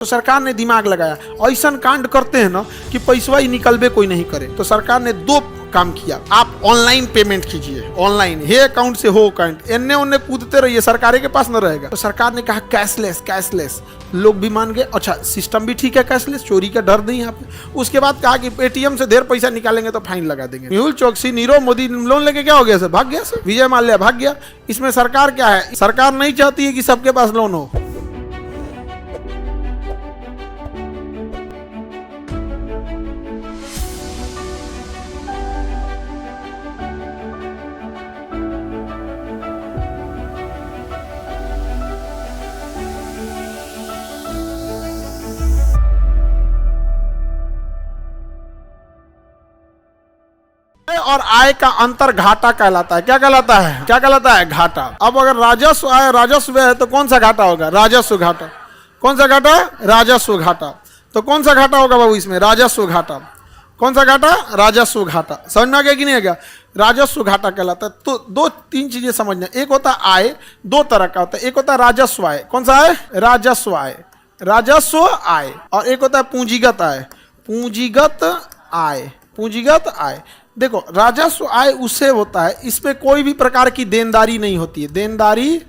तो सरकार ने दिमाग लगाया, ऐसा कांड करते हैं ना कि पैसा ही निकलबे कोई नहीं करे। तो सरकार ने दो काम किया, आप ऑनलाइन पेमेंट कीजिए, ऑनलाइन हे अकाउंट से हो अकाउंट, एन्ने उन्ने कूदते रहिए, सरकार के पास न रहेगा। तो सरकार ने कहा कैशलेस कैशलेस, लोग भी मान गए, अच्छा सिस्टम भी ठीक है, कैशलेस, चोरी का डर नहीं यहाँ पे। उसके बाद कहा कि एटीएम से देर पैसा निकालेंगे तो फाइन लगा देंगे। मेहुल चोकसी, नीरव मोदी लोन लेके क्या हो गया सर, भाग गया सर, विजय माल्या भाग गया। इसमें सरकार क्या है, सरकार नहीं चाहती है कि सबके पास लोन हो। और आय का अंतर घाटा कहलाता है। क्या कहलाता है, क्या कहलाता है, घाटा। अब अगर राजस्व आय राजस्व है तो कौन सा घाटा होगा, राजस्व घाटा। कौन सा घाटा, राजस्व घाटा। तो कौन सा घाटा होगा बाबू इसमें, राजस्व घाटा। कौन सा घाटा, राजस्व घाटा। समझ में आ गया कि नहीं आ गया, राजस्व घाटा कहलाता है। तो दो तीन चीजें समझना, एक होता है आय, दो तरह का होता है, एक होता है राजस्व आय। कौन सा है, राजस्व आय, राजस्व आय। और एक होता है पूंजीगत आय, पूंजीगत आय, पूंजीगत आय। देखो राजस्व आय उससे होता है, इसमें कोई भी प्रकार की देनदारी नहीं होती है, देनदारी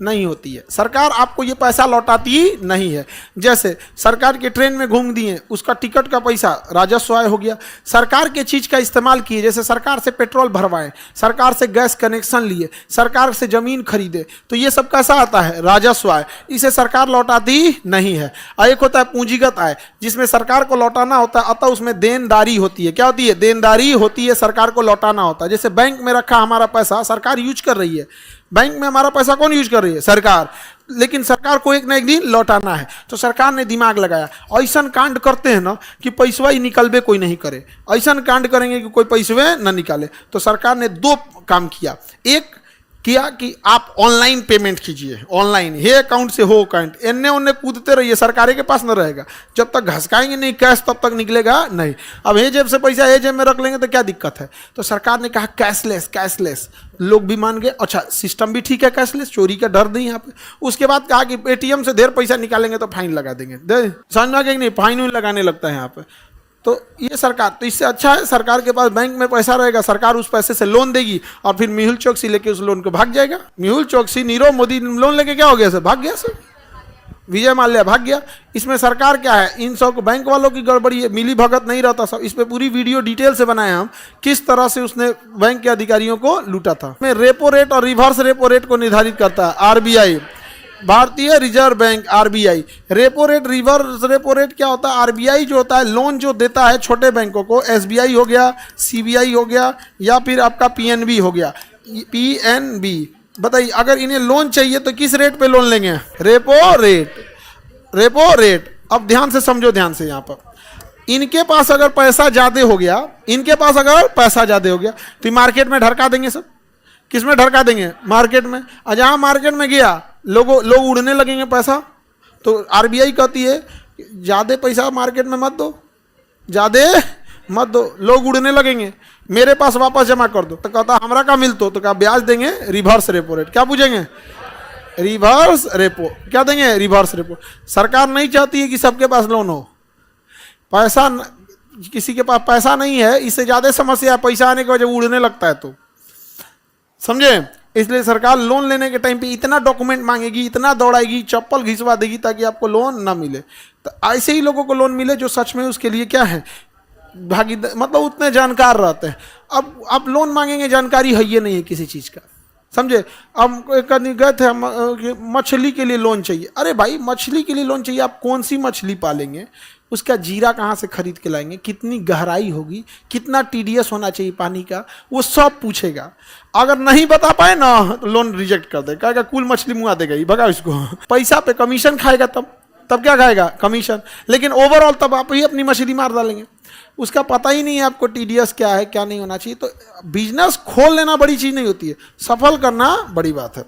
नहीं होती है। सरकार आपको ये पैसा लौटाती ही नहीं है। जैसे सरकार के ट्रेन में घूम दिए, उसका टिकट का पैसा राजस्व आय हो गया। सरकार के चीज का इस्तेमाल किए, जैसे सरकार से पेट्रोल भरवाएं, सरकार से गैस कनेक्शन लिए, सरकार से जमीन खरीदे, तो ये सब कैसा आता है, राजस्व आय। इसे सरकार लौटाती नहीं है। और एक होता है पूंजीगत आय, जिसमें सरकार को लौटाना होता है, अतः उसमें देनदारी होती है। क्या होती है, देनदारी होती है, सरकार को लौटाना होता है। जैसे बैंक में रखा हमारा पैसा सरकार यूज कर रही है, बैंक में हमारा पैसा कौन यूज कर रही है, सरकार, लेकिन सरकार को एक ना एक दिन लौटाना है। तो सरकार ने दिमाग लगाया, ऐसा कांड करते हैं ना कि पैसा ही निकलबे कोई नहीं करे, ऐसा कांड करेंगे कि कोई पैसे न निकाले। तो सरकार ने दो काम किया, एक किया कि आप ऑनलाइन पेमेंट कीजिए, ऑनलाइन हे अकाउंट से हो अकाउंट, एन्ने उन्ने कूदते रहिए, सरकार के पास न रहेगा। जब तक घसकाएंगे नहीं कैश तब तक निकलेगा नहीं। अब हे जेब से पैसा हे जेब में रख लेंगे तो क्या दिक्कत है। तो सरकार ने कहा कैशलेस कैशलेस, लोग भी मान गए, अच्छा सिस्टम भी ठीक है, कैशलेस, चोरी का डर नहीं यहाँ पे। उसके बाद कहा कि एटीएम से देर पैसा निकालेंगे तो फाइन लगा देंगे। समझ में आ गया कि नहीं, फाइन लगाने लगता है यहाँ पे। तो ये सरकार, तो इससे अच्छा है सरकार के पास बैंक में पैसा रहेगा, सरकार उस पैसे से लोन देगी और फिर मेहुल चोकसी लेके उस लोन को भाग जाएगा। मेहुल चोकसी, नीरव मोदी लोन लेके क्या हो गया सर, भाग गया सर, विजय माल्या भाग गया। इसमें सरकार क्या है, इन सब बैंक वालों की गड़बड़ी है, मिली भगत नहीं रहता सब। इस पे पूरी वीडियो डिटेल से बनाए हम, किस तरह से उसने बैंक के अधिकारियों को लूटा था। में रेपो रेट और रिवर्स रेपो रेट को निर्धारित करता है आरबीआई, भारतीय reserve bank, RBI. Repo rate, reverse repo rate क्या होता है, आरबीआई जो होता है लोन जो देता है छोटे बैंकों को, एसबीआई हो गया, सीबीआई हो गया, या फिर आपका पीएनबी हो गया, पीएनबी। बताइए अगर इन्हें लोन चाहिए तो किस रेट पे लोन लेंगे, रेपो रेट, रेपो रेट। अब ध्यान से समझो, ध्यान से, यहाँ पर इनके पास अगर पैसा ज्यादा हो गया, इनके पास अगर पैसा ज्यादा हो गया तो मार्केट में ढरका देंगे सब। किस में ढरका देंगे, मार्केट में। और जहाँ मार्केट में गया लोग उड़ने लगेंगे पैसा। तो आरबीआई कहती है ज्यादा पैसा मार्केट में मत दो, ज्यादा मत दो, लोग उड़ने लगेंगे, मेरे पास वापस जमा कर दो। तो कहता हमरा का मिलतो, तो क्या ब्याज देंगे, रिवर्स रेपो रेट। क्या पूछेंगे, रिवर्स रेपो। क्या देंगे, रिवर्स रेपो। सरकार नहीं चाहती है कि सबके पास लोन हो, पैसा किसी के पास पैसा नहीं है, इससे ज्यादा समस्या है, पैसा आने की वजह उड़ने लगता है। तो समझे, इसलिए सरकार लोन लेने के टाइम पे इतना डॉक्यूमेंट मांगेगी, इतना दौड़ाएगी, चप्पल घिसवा देगी ताकि आपको लोन ना मिले। तो ऐसे ही लोगों को लोन मिले जो सच में उसके लिए क्या है, भागीदार, मतलब उतने जानकार रहते हैं। अब आप लोन मांगेंगे, जानकारी है ये नहीं है किसी चीज़ का, समझे। अब कहीं गए थे मछली के लिए लोन चाहिए, अरे भाई मछली के लिए लोन चाहिए, आप कौन सी मछली पालेंगे, उसका जीरा कहाँ से खरीद के लाएंगे, कितनी गहराई होगी, कितना टीडीएस होना चाहिए पानी का, वो सब पूछेगा। अगर नहीं बता पाए ना तो लोन रिजेक्ट कर देगा, कहेगा कुल मछली मुआ देगा, ही भगा इसको। पैसा पे कमीशन खाएगा, तब क्या खाएगा, कमीशन। लेकिन ओवरऑल तब आप ही अपनी मछली मार डालेंगे, उसका पता ही नहीं है आपको टीडीएस क्या है क्या नहीं होना चाहिए। तो बिजनेस खोल लेना बड़ी चीज़ नहीं होती है, सफल करना बड़ी बात है।